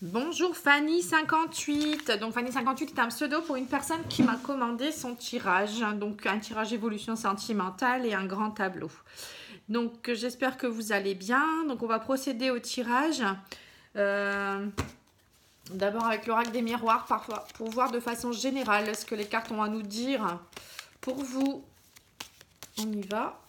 Bonjour Fanny58. Donc Fanny58 est un pseudo pour une personne qui m'a commandé son tirage. Donc un tirage évolution sentimentale et un grand tableau. Donc j'espère que vous allez bien. Donc on va procéder au tirage. D'abord avec l'oracle des miroirs parfois pour voir de façon générale ce que les cartes ont à nous dire pour vous. On y va.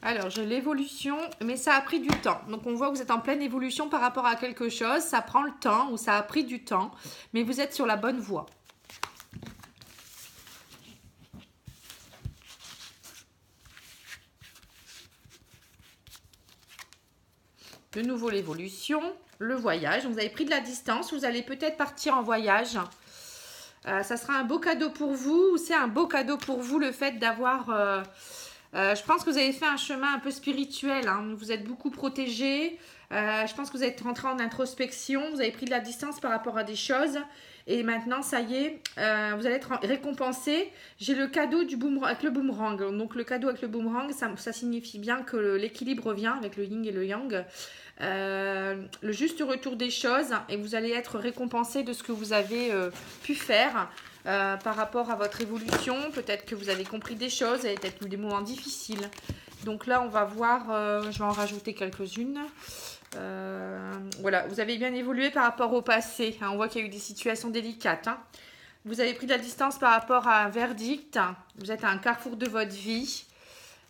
Alors, j'ai l'évolution, mais ça a pris du temps. Donc, on voit que vous êtes en pleine évolution par rapport à quelque chose. Ça prend le temps ou ça a pris du temps, mais vous êtes sur la bonne voie. De nouveau, l'évolution, le voyage. Vous avez pris de la distance. Vous allez peut-être partir en voyage. Ça sera un beau cadeau pour vous. C'est un beau cadeau pour vous le fait d'avoir... je pense que vous avez fait un chemin un peu spirituel. Hein. Vous êtes beaucoup protégé. Je pense que vous êtes rentré en introspection. Vous avez pris de la distance par rapport à des choses. Et maintenant, ça y est, vous allez être récompensé. J'ai le cadeau du boomerang, avec le boomerang. Donc, le cadeau avec le boomerang, ça signifie bien que l'équilibre revient avec le yin et le yang. Le juste retour des choses. Et vous allez être récompensé de ce que vous avez pu faire. Par rapport à votre évolution, peut-être que vous avez compris des choses, et peut-être eu des moments difficiles. Donc là, on va voir, je vais en rajouter quelques-unes. Voilà, vous avez bien évolué par rapport au passé. Hein, on voit qu'il y a eu des situations délicates. Hein. Vous avez pris de la distance par rapport à un verdict. Vous êtes à un carrefour de votre vie,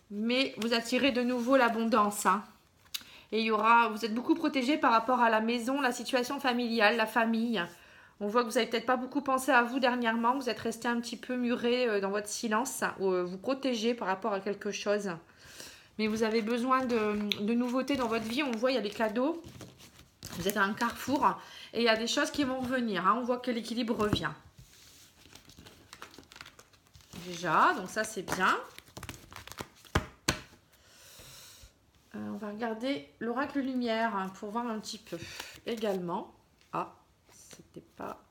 mais vous attirez de nouveau l'abondance. Hein. Et vous êtes beaucoup protégé par rapport à la maison, la situation familiale, la famille. On voit que vous n'avez peut-être pas beaucoup pensé à vous dernièrement. Vous êtes resté un petit peu muré dans votre silence. Vous protégez par rapport à quelque chose. Mais vous avez besoin de nouveautés dans votre vie. On voit, il y a des cadeaux. Vous êtes à un carrefour. Et il y a des choses qui vont revenir. Hein. On voit que l'équilibre revient. Déjà, donc ça c'est bien. On va regarder l'oracle lumière hein, pour voir un petit peu. Également. Ah. C'était pas...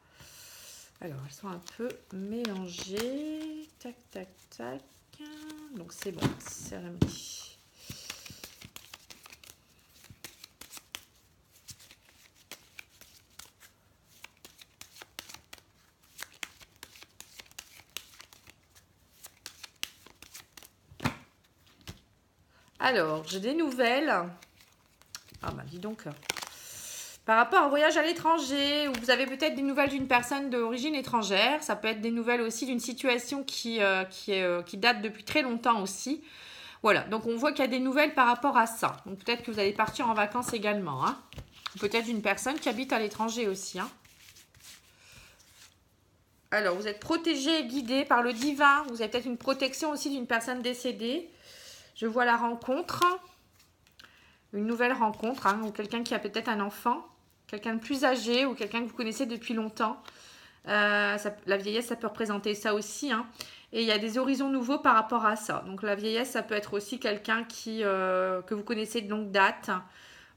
Alors, elles sont un peu mélangées. Tac, tac, tac. Donc, c'est bon. Cérémonie. Alors, j'ai des nouvelles. Ah, bah, dis donc... Par rapport au voyage à l'étranger, où vous avez peut-être des nouvelles d'une personne d'origine étrangère, ça peut être des nouvelles aussi d'une situation qui date depuis très longtemps aussi. Voilà, donc on voit qu'il y a des nouvelles par rapport à ça. Donc peut-être que vous allez partir en vacances également. Hein. Peut-être d'une personne qui habite à l'étranger aussi. Hein. Alors, vous êtes protégé et guidé par le divin. Vous avez peut-être une protection aussi d'une personne décédée. Je vois la rencontre. Une nouvelle rencontre, hein, ou quelqu'un qui a peut-être un enfant. Quelqu'un de plus âgé ou quelqu'un que vous connaissez depuis longtemps. La vieillesse, ça peut représenter ça aussi. Hein. Et il y a des horizons nouveaux par rapport à ça. Donc la vieillesse, ça peut être aussi quelqu'un que vous connaissez de longue date.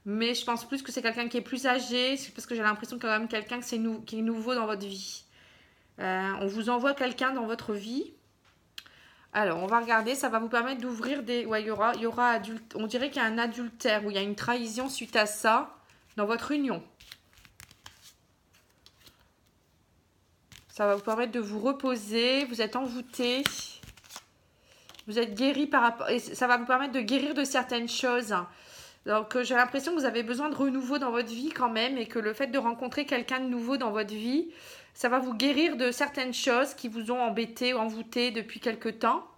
Mais je pense plus que c'est quelqu'un qui est plus âgé. Parce que j'ai l'impression quand même quelqu'un qui est nouveau dans votre vie. On vous envoie quelqu'un dans votre vie. Alors, on va regarder. Ça va vous permettre d'ouvrir des... Ouais, il y aura on dirait qu'il y a un adultère ou il y a une trahison suite à ça dans votre union. Ça va vous permettre de vous reposer. Vous êtes envoûté. Vous êtes guéri par rapport... Et ça va vous permettre de guérir de certaines choses. Donc, j'ai l'impression que vous avez besoin de renouveau dans votre vie quand même. Et que le fait de rencontrer quelqu'un de nouveau dans votre vie, ça va vous guérir de certaines choses qui vous ont embêté ou envoûté depuis quelque temps.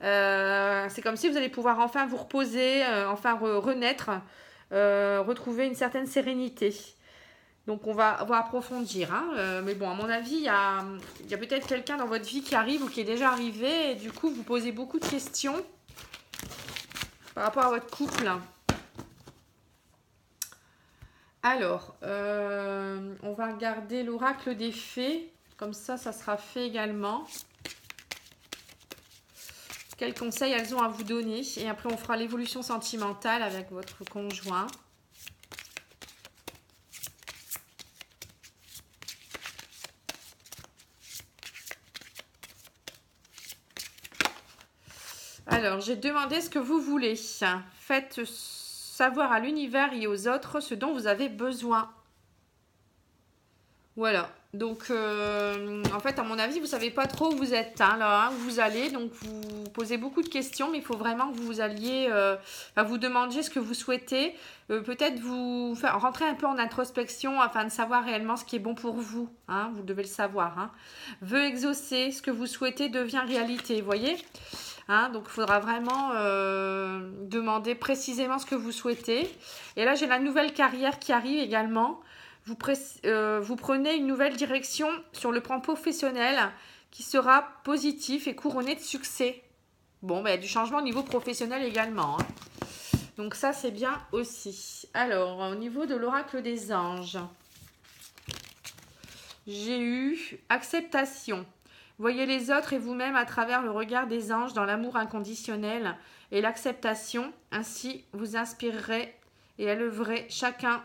C'est comme si vous allez pouvoir enfin vous reposer, enfin renaître, retrouver une certaine sérénité. Donc, on va approfondir. Hein. Mais bon, à mon avis, il y a peut-être quelqu'un dans votre vie qui arrive ou qui est déjà arrivé. Et du coup, vous posez beaucoup de questions par rapport à votre couple. Alors, on va regarder l'oracle des fées. Comme ça sera fait également. Quels conseils elles ont à vous donner. Et après, on fera l'évolution sentimentale avec votre conjoint. Alors, j'ai demandé ce que vous voulez. Faites savoir à l'univers et aux autres ce dont vous avez besoin. Voilà. Donc, en fait, à mon avis, vous savez pas trop où vous êtes, hein, là, où vous allez. Donc, vous posez beaucoup de questions, mais il faut vraiment que vous alliez, vous demandiez ce que vous souhaitez. Peut-être vous rentrer un peu en introspection afin de savoir réellement ce qui est bon pour vous. Hein, vous devez le savoir. Hein. Vœux exaucés, ce que vous souhaitez devient réalité, vous voyez. Hein, donc, il faudra vraiment demander précisément ce que vous souhaitez. Et là, j'ai la nouvelle carrière qui arrive également. Vous prenez une nouvelle direction sur le plan professionnel qui sera positif et couronné de succès. Bon, il y a du changement au niveau professionnel également. Hein. Donc ça, c'est bien aussi. Alors, au niveau de l'oracle des anges, j'ai eu acceptation. Voyez les autres et vous-même à travers le regard des anges dans l'amour inconditionnel et l'acceptation. Ainsi, vous inspirerez et élèverez chacun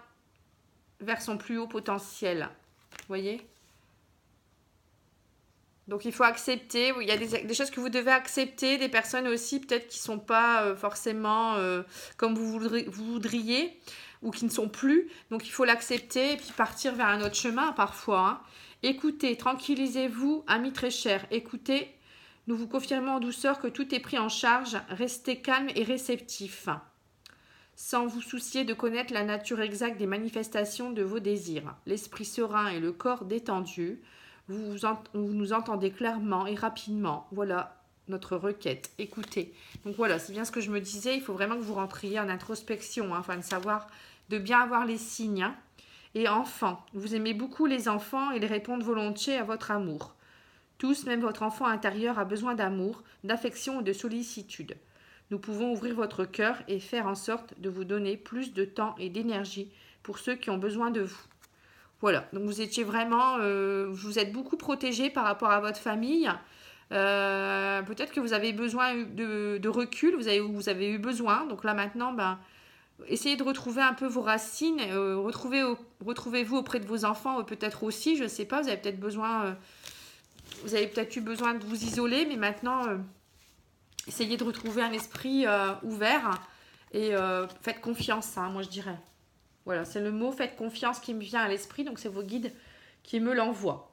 vers son plus haut potentiel. Vous voyez? Donc, il faut accepter. Il y a des choses que vous devez accepter. Des personnes aussi, peut-être, qui ne sont pas forcément comme vous voudriez ou qui ne sont plus. Donc, il faut l'accepter et puis partir vers un autre chemin parfois. Hein. Écoutez, tranquillisez-vous, amis très chers. Écoutez, nous vous confirmons en douceur que tout est pris en charge. Restez calme et réceptif. Sans vous soucier de connaître la nature exacte des manifestations de vos désirs. L'esprit serein et le corps détendu, vous nous entendez clairement et rapidement. Voilà notre requête. Écoutez. Donc voilà, c'est bien ce que je me disais. Il faut vraiment que vous rentriez en introspection, hein, afin de savoir, de bien avoir les signes. Hein. Et enfants, vous aimez beaucoup les enfants et les répondent volontiers à votre amour. Tous, même votre enfant intérieur, a besoin d'amour, d'affection et de sollicitude. Nous pouvons ouvrir votre cœur et faire en sorte de vous donner plus de temps et d'énergie pour ceux qui ont besoin de vous. Voilà, donc vous étiez vraiment, vous êtes beaucoup protégé par rapport à votre famille. Peut-être que vous avez besoin de recul, vous avez eu besoin. Donc là maintenant, essayez de retrouver un peu vos racines. Retrouvez-vous auprès de vos enfants, peut-être aussi, je ne sais pas, vous avez peut-être besoin, vous avez peut-être eu besoin de vous isoler, mais maintenant... essayez de retrouver un esprit ouvert et faites confiance, hein, moi je dirais. Voilà, c'est le mot faites confiance qui me vient à l'esprit, donc c'est vos guides qui me l'envoient.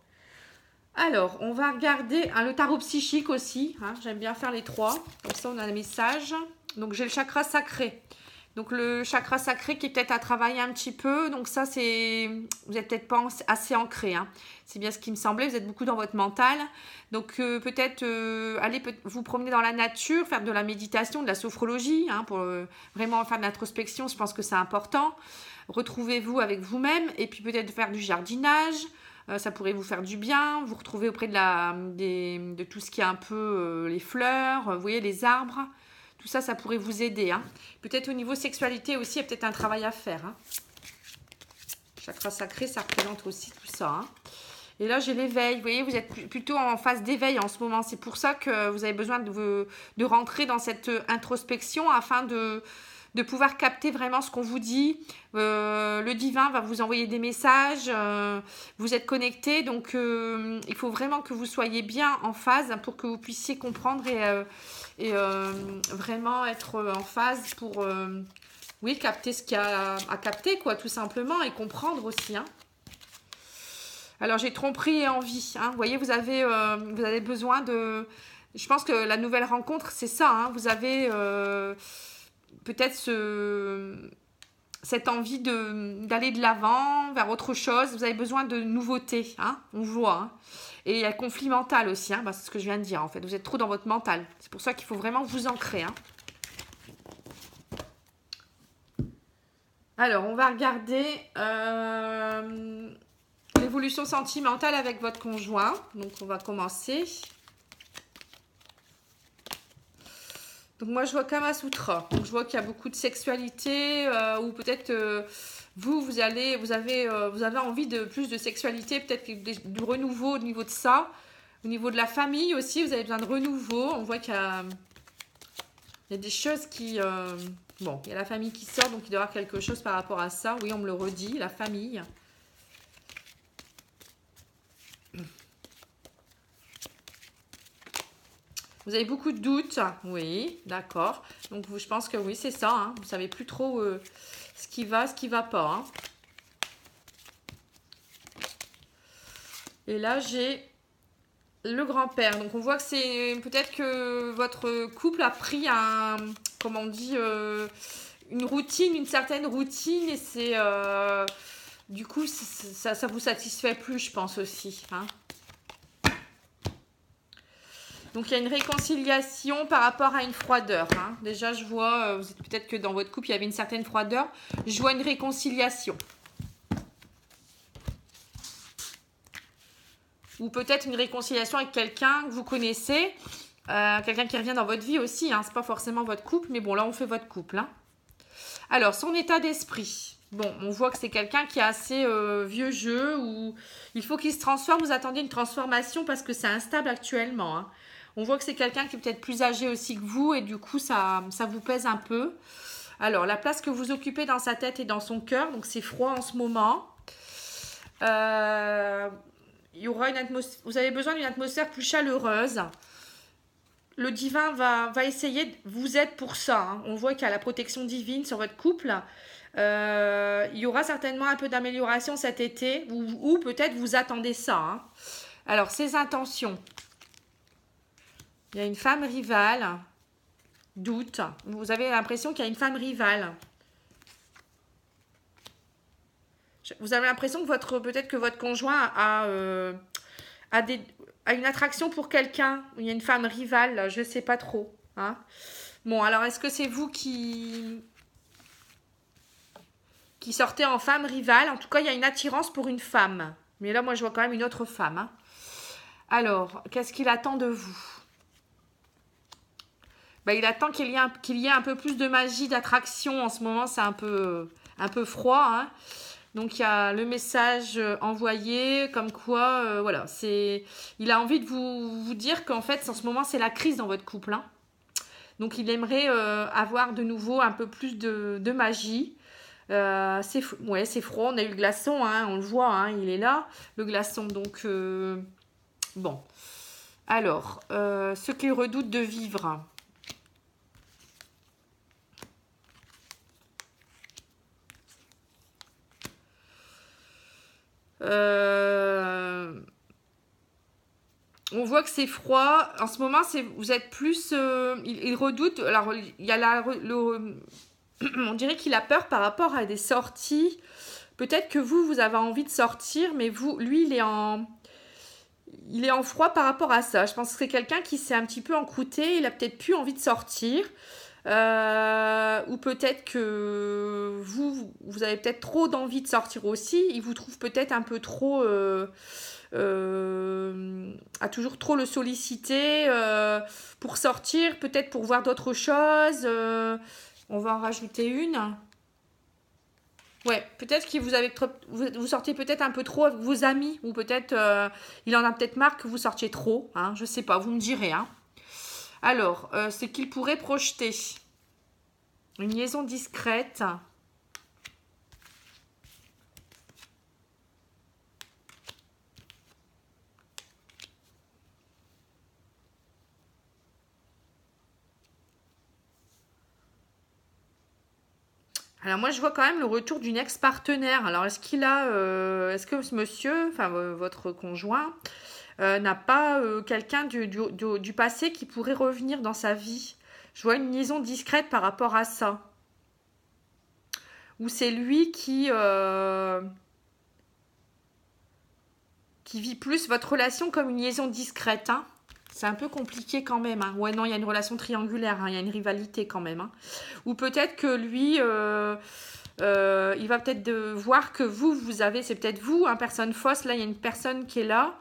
Alors, on va regarder le tarot psychique aussi. Hein, j'aime bien faire les trois, comme ça on a un message. Donc j'ai le chakra sacré. Donc le chakra sacré qui est peut-être à travailler un petit peu. Donc ça, c'est... Vous n'êtes peut-être pas assez ancré. Hein. C'est bien ce qui me semblait. Vous êtes beaucoup dans votre mental. Donc peut-être aller vous promener dans la nature, faire de la méditation, de la sophrologie. Hein, pour vraiment faire de l'introspection, je pense que c'est important. Retrouvez-vous avec vous-même. Et puis peut-être faire du jardinage. Ça pourrait vous faire du bien. Vous retrouvez auprès de tout ce qui est un peu les fleurs. Vous voyez, les arbres. Tout ça, ça pourrait vous aider. Hein. Peut-être au niveau sexualité aussi, il y a peut-être un travail à faire. Hein. Chakra sacré, ça représente aussi tout ça. Hein. Et là, j'ai l'éveil. Vous voyez, vous êtes plutôt en phase d'éveil en ce moment. C'est pour ça que vous avez besoin de rentrer dans cette introspection afin de pouvoir capter vraiment ce qu'on vous dit. Le divin va vous envoyer des messages. Vous êtes connectés. Donc, il faut vraiment que vous soyez bien en phase pour que vous puissiez comprendre et vraiment être en phase pour capter ce qu'il y a à capter, quoi, tout simplement, et comprendre aussi. Hein. Alors, j'ai tromperie et envie. Hein. Vous voyez, vous avez besoin de... Je pense que la nouvelle rencontre, c'est ça. Hein. Vous avez peut-être cette envie d'aller de l'avant, vers autre chose. Vous avez besoin de nouveautés. Hein. On voit. Hein. Et il y a le conflit mental aussi. Hein. C'est ce que je viens de dire, en fait. Vous êtes trop dans votre mental. C'est pour ça qu'il faut vraiment vous ancrer. Hein. Alors, on va regarder... l'évolution sentimentale avec votre conjoint. Donc, on va commencer. Donc, moi, je vois Kama Sutra. Donc, je vois qu'il y a beaucoup de sexualité ou peut-être vous avez envie de plus de sexualité, peut-être du renouveau au niveau de ça. Au niveau de la famille aussi, vous avez besoin de renouveau. On voit qu'il y a des choses qui... bon, il y a la famille qui sort, donc il doit y avoir quelque chose par rapport à ça. Oui, on me le redit, la famille. Vous avez beaucoup de doutes. Oui, d'accord. Donc, je pense que oui, c'est ça. Hein. Vous ne savez plus trop ce qui va pas. Hein. Et là, j'ai le grand-père. Donc, on voit que c'est peut-être que votre couple a pris comment on dit, une routine, une certaine routine. Et c'est... du coup, ça vous satisfait plus, je pense aussi. Hein. Donc, il y a une réconciliation par rapport à une froideur. Hein. Déjà, je vois, peut-être que dans votre couple, il y avait une certaine froideur. Je vois une réconciliation. Ou peut-être une réconciliation avec quelqu'un que vous connaissez. Quelqu'un qui revient dans votre vie aussi. Hein. Ce n'est pas forcément votre couple, mais bon, là, on fait votre couple. Hein. Alors, son état d'esprit. Bon, on voit que c'est quelqu'un qui est assez vieux jeu. Ou il faut qu'il se transforme. Vous attendez une transformation parce que c'est instable actuellement. Hein. On voit que c'est quelqu'un qui est peut-être plus âgé aussi que vous et du coup, ça vous pèse un peu. Alors, la place que vous occupez dans sa tête et dans son cœur, donc c'est froid en ce moment. Il y aura une atmosphère, vous avez besoin d'une atmosphère plus chaleureuse. Le divin va essayer, vous aide pour ça. Hein. On voit qu'il y a la protection divine sur votre couple. Il y aura certainement un peu d'amélioration cet été ou peut-être vous attendez ça. Hein. Alors, ses intentions. Il y a une femme rivale, doute. Vous avez l'impression qu'il y a une femme rivale. Vous avez l'impression que peut-être que votre conjoint a une attraction pour quelqu'un. Il y a une femme rivale, je ne sais pas trop. Hein. Bon, alors est-ce que c'est vous qui sortez en femme rivale? En tout cas, il y a une attirance pour une femme. Mais là, moi, je vois quand même une autre femme. Hein. Alors, qu'est-ce qu'il attend de vous? Il attend qu'il y ait un peu plus de magie, d'attraction. En ce moment, c'est un peu froid. Hein. Donc, il y a le message envoyé, comme quoi, voilà. Il a envie de vous dire qu'en fait, en ce moment, c'est la crise dans votre couple. Hein. Donc, il aimerait avoir de nouveau un peu plus de magie. C'est froid. On a eu le glaçon, hein, on le voit, hein, il est là, le glaçon. Donc, bon. Alors, ce qu'il redoute de vivre... on voit que c'est froid. En ce moment, vous êtes plus... il redoute... Alors, il y a on dirait qu'il a peur par rapport à des sorties. Peut-être que vous avez envie de sortir, mais lui, il est en froid par rapport à ça. Je pense que c'est quelqu'un qui s'est un petit peu encrouté. Il a peut-être plus envie de sortir. Ou peut-être que vous avez peut-être trop d'envie de sortir aussi. Il vous trouve peut-être un peu trop... à toujours trop le solliciter pour sortir, peut-être pour voir d'autres choses. On va en rajouter une. Ouais, peut-être que vous sortez peut-être un peu trop avec vos amis, ou peut-être il en a peut-être marre que vous sortiez trop. Hein, je sais pas, vous me direz. Hein. Alors, c'est qu'il pourrait projeter une liaison discrète. Alors moi, je vois quand même le retour d'une ex-partenaire. Alors, est-ce que ce monsieur, enfin votre conjoint, n'a pas quelqu'un du passé qui pourrait revenir dans sa vie? Je vois une liaison discrète par rapport à ça. Ou c'est lui qui vit plus votre relation comme une liaison discrète, hein. C'est un peu compliqué quand même. Hein. Ouais, non, il y a une relation triangulaire. Hein. Il y a une rivalité quand même. Hein. Ou peut-être que lui, il va peut-être voir que c'est peut-être vous, hein, personne fausse. Là, il y a une personne qui est là.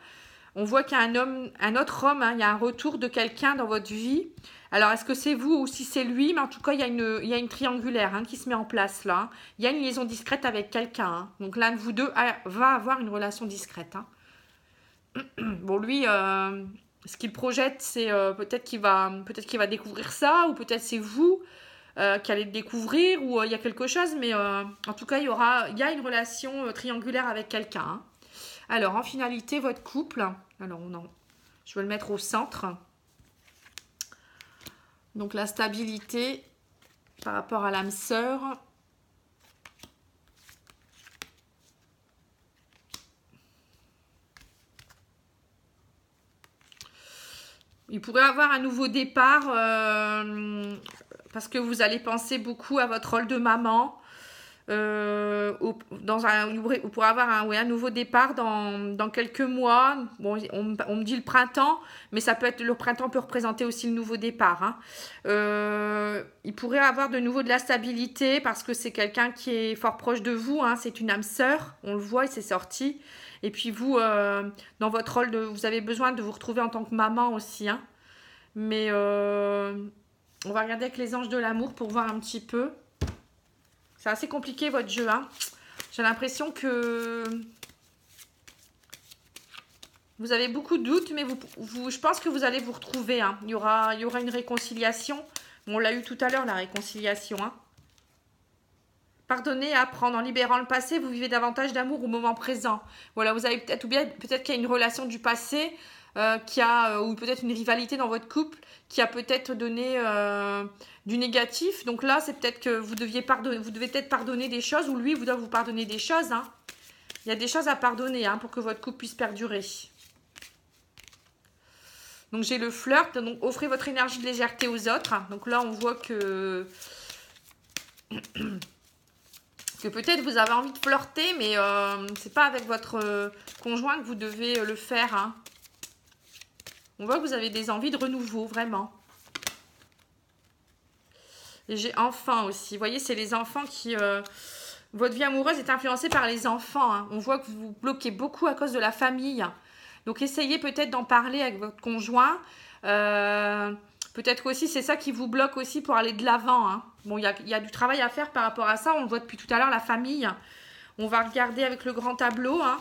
On voit qu'il y a un autre homme. Hein. Il y a un retour de quelqu'un dans votre vie. Alors, est-ce que c'est vous ou si c'est lui? Mais en tout cas, il y a une triangulaire hein, qui se met en place là. Il y a une liaison discrète avec quelqu'un. Hein. Donc, l'un de vous deux va avoir une relation discrète. Hein. Bon, lui... ce qu'il projette, c'est peut-être qu'il va découvrir ça, ou peut-être c'est vous qui allez le découvrir, ou il y a quelque chose, mais en tout cas, il y a une relation triangulaire avec quelqu'un. Hein. Alors, en finalité, votre couple, alors je vais le mettre au centre. Donc la stabilité par rapport à l'âme sœur. Il pourrait avoir un nouveau départ parce que vous allez penser beaucoup à votre rôle de maman. Vous pourrez avoir un nouveau départ dans quelques mois. Bon, on me dit le printemps, mais ça peut être, le printemps peut représenter aussi le nouveau départ. Hein. Il pourrait avoir de nouveau de la stabilité parce que c'est quelqu'un qui est fort proche de vous. Hein. C'est une âme sœur, on le voit, il s'est sorti. Et puis vous, dans votre rôle, vous avez besoin de vous retrouver en tant que maman aussi. Hein. Mais on va regarder avec les anges de l'amour pour voir un petit peu. C'est assez compliqué votre jeu. Hein. J'ai l'impression que vous avez beaucoup de doutes, mais je pense que vous allez vous retrouver. Hein. Il y aura une réconciliation. Bon, on l'a eu tout à l'heure, la réconciliation. Hein. Pardonnez et apprendre. En libérant le passé, vous vivez davantage d'amour au moment présent. Voilà, vous avez peut-être oublié, peut-être qu'il y a une relation du passé ou peut-être une rivalité dans votre couple qui a peut-être donné du négatif. Donc là, c'est peut-être que vous devez peut-être pardonner des choses ou lui, vous doit vous pardonner des choses. Hein. Il y a des choses à pardonner pour que votre couple puisse perdurer. Donc j'ai le flirt, donc offrez votre énergie de légèreté aux autres. Donc là, on voit que peut-être vous avez envie de flirter, mais c'est pas avec votre conjoint que vous devez le faire. Hein. On voit que vous avez des envies de renouveau, vraiment. Et j'ai enfants aussi. Vous voyez, c'est les enfants qui... votre vie amoureuse est influencée par les enfants. Hein. On voit que vous vous bloquez beaucoup à cause de la famille. Donc, essayez peut-être d'en parler avec votre conjoint. Peut-être aussi, c'est ça qui vous bloque aussi pour aller de l'avant. Hein. Bon, il y a du travail à faire par rapport à ça. On le voit depuis tout à l'heure, la famille. On va regarder avec le grand tableau. Hein.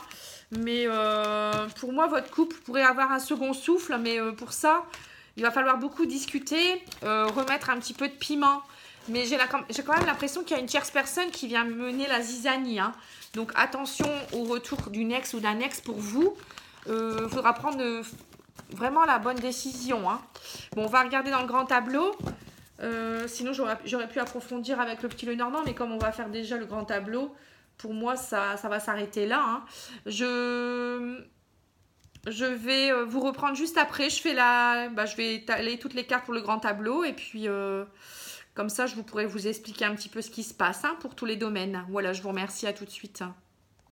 Mais pour moi, votre couple pourrait avoir un second souffle. Mais pour ça, il va falloir beaucoup discuter, remettre un petit peu de piment. Mais j'ai quand même l'impression qu'il y a une tierce personne qui vient mener la zizanie. Hein. Donc attention au retour d'une ex ou d'un ex pour vous. Il faudra prendre vraiment la bonne décision. Hein. Bon, on va regarder dans le grand tableau. Sinon, j'aurais pu approfondir avec le petit Lenormand. Mais comme on va faire déjà le grand tableau... Pour moi, ça va s'arrêter là. Hein. Je vais vous reprendre juste après. Je vais étaler toutes les cartes pour le grand tableau. Et puis, comme ça, je pourrai vous expliquer un petit peu ce qui se passe pour tous les domaines. Voilà, je vous remercie. À tout de suite.